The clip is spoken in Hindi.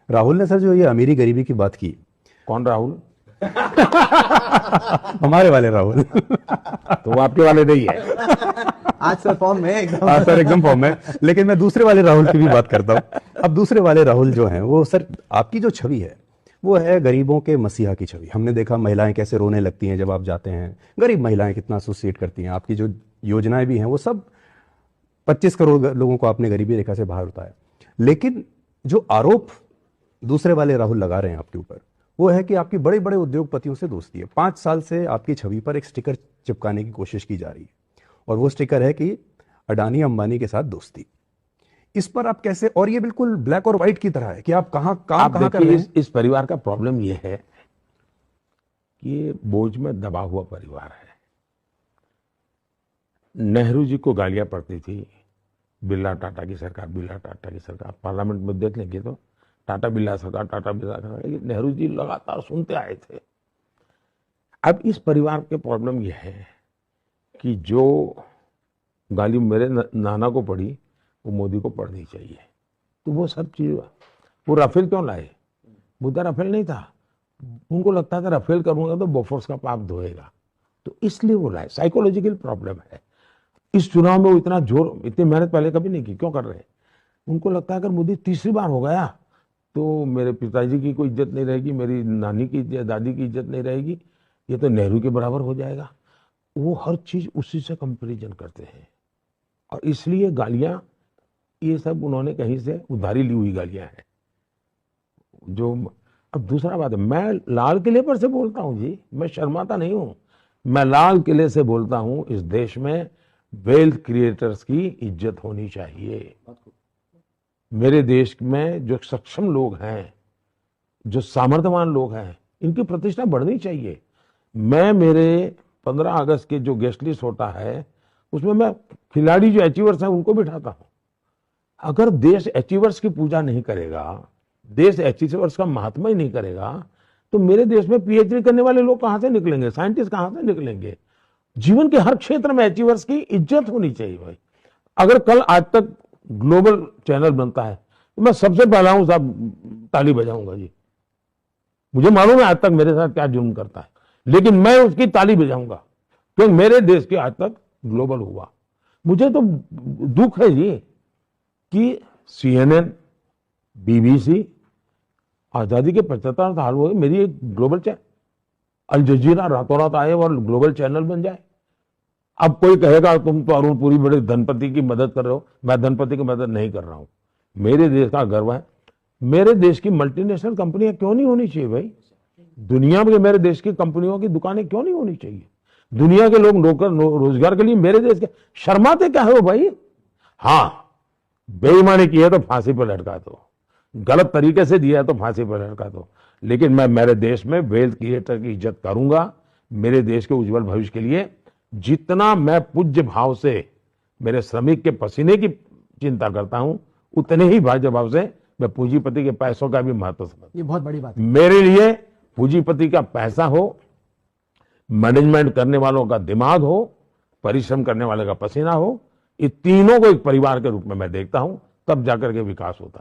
राहुल ने सर जो ये अमीरी गरीबी की बात की, कौन राहुल? हमारे वाले राहुल। तो वो आपके वाले नहीं है। आज सर फॉर्म में एकदम। हाँ सर, एकदम फॉर्म है। लेकिन मैं दूसरे वाले राहुल की भी बात करता हूँ। अब दूसरे वाले राहुल जो हैं वो सर, आपकी जो छवि है वो है गरीबों के मसीहा की छवि। हमने देखा महिलाएं कैसे रोने लगती हैं जब आप जाते हैं, गरीब महिलाएं कितना एसोसिएट करती हैं। आपकी जो योजनाएं भी हैं वो सब 25 करोड़ लोगों को आपने गरीबी रेखा से बाहर उतारा। लेकिन जो आरोप दूसरे वाले राहुल लगा रहे हैं आपके ऊपर, वो है कि आपकी बड़े बड़े उद्योगपतियों से दोस्ती है। 5 साल से आपकी छवि पर एक स्टिकर चिपकाने की कोशिश की जा रही है, और वो स्टिकर है कि अडानी अंबानी के साथ दोस्ती। इस पर आप कैसे, और ये बिल्कुल ब्लैक और व्हाइट की तरह है कि आप कहां काम कहां कर रहे हैं। इस परिवार का प्रॉब्लम ये है कि ये बोझ में दबा हुआ परिवार है। नेहरू जी को गालियां पड़ती थी, बिरला टाटा की सरकार, बिरला टाटा की सरकार। पार्लियामेंट में देख लेंगे तो टाटा बिरला सरकार, टाटा बिरला सरकार, नेहरू जी लगातार सुनते आए थे। अब इस परिवार के प्रॉब्लम यह है कि जो गाली मेरे नाना को पड़ी वो मोदी को पड़नी चाहिए। तो वो सब चीज, वो राफेल क्यों लाए? मुद्दा राफेल नहीं था, उनको लगता था राफेल करूंगा तो बोफोर्स का पाप धोएगा, तो इसलिए वो लाए। साइकोलॉजिकल प्रॉब्लम है। इस चुनाव में वो इतना जोर, इतनी मेहनत पहले कभी नहीं की, क्यों कर रहे हैं? उनको लगता है अगर मोदी तीसरी बार हो गया तो मेरे पिताजी की कोई इज्जत नहीं रहेगी, मेरी नानी की दादी की इज्जत नहीं रहेगी, ये तो नेहरू के बराबर हो जाएगा। वो हर चीज उसी से कंपैरिजन करते हैं, और इसलिए गालियां ये सब उन्होंने कहीं से उधारी ली हुई गालियां हैं। जो अब दूसरा बात है, मैं लाल किले पर से बोलता हूं जी, मैं शर्माता नहीं हूं। मैं लाल किले से बोलता हूं, इस देश में वेल्थ क्रिएटर्स की इज्जत होनी चाहिए। मेरे देश में जो सक्षम लोग हैं, जो सामर्थ्यवान लोग हैं, इनकी प्रतिष्ठा बढ़नी चाहिए। मैं मेरे 15 अगस्त के जो गेस्ट लिस्ट होता है उसमें मैं खिलाड़ी जो अचीवर्स हैं उनको बिठाता हूं। अगर देश अचीवर्स की पूजा नहीं करेगा, देश अचीवर्स का महात्मा ही नहीं करेगा, तो मेरे देश में पीएचडी करने वाले लोग कहां से निकलेंगे? साइंटिस्ट कहां से निकलेंगे? जीवन के हर क्षेत्र में अचीवर्स की इज्जत होनी चाहिए भाई। अगर कल आज तक ग्लोबल चैनल बनता है तो मैं सबसे पहला हूं साहब, ताली बजाऊंगा जी। मुझे मालूम है आज तक मेरे साथ क्या जुल्म करता है, लेकिन मैं उसकी ताली बजाऊंगा क्योंकि मेरे देश के आज तक ग्लोबल हुआ। मुझे तो दुख है जी कि CNN, BBC, आजादी के 75 साल हुए, मेरी एक ग्लोबल चैनल, अल जजीरा रातों रात आए और ग्लोबल चैनल बन जाए। अब कोई कहेगा तुम तो अरुण पुरी बड़े धनपति की मदद कर रहे हो। मैं धनपति की मदद नहीं कर रहा हूं, मेरे देश का गर्व है। मेरे देश की मल्टीनेशनल कंपनियां क्यों नहीं होनी चाहिए भाई? दुनिया में मेरे देश की कंपनियों की दुकानें क्यों नहीं होनी चाहिए? दुनिया के लोग नौकर रोजगार के लिए मेरे देश के, शर्माते क्या हो भाई? हाँ, बेईमानी की है तो फांसी पर लटका दो, गलत तरीके से दिया है तो फांसी पर लटका दो, लेकिन मैं मेरे देश में वेल्थ क्रिएटर की इज्जत करूंगा। मेरे देश के उज्जवल भविष्य के लिए जितना मैं पूज्य भाव से मेरे श्रमिक के पसीने की चिंता करता हूं, उतने ही भाज्य भाव से मैं पूंजीपति के पैसों का भी महत्व समझता हूं। ये बहुत बड़ी बात है। मेरे लिए पूंजीपति का पैसा हो, मैनेजमेंट करने वालों का दिमाग हो, परिश्रम करने वाले का पसीना हो, ये तीनों को एक परिवार के रूप में मैं देखता हूं, तब जाकर के विकास होता है।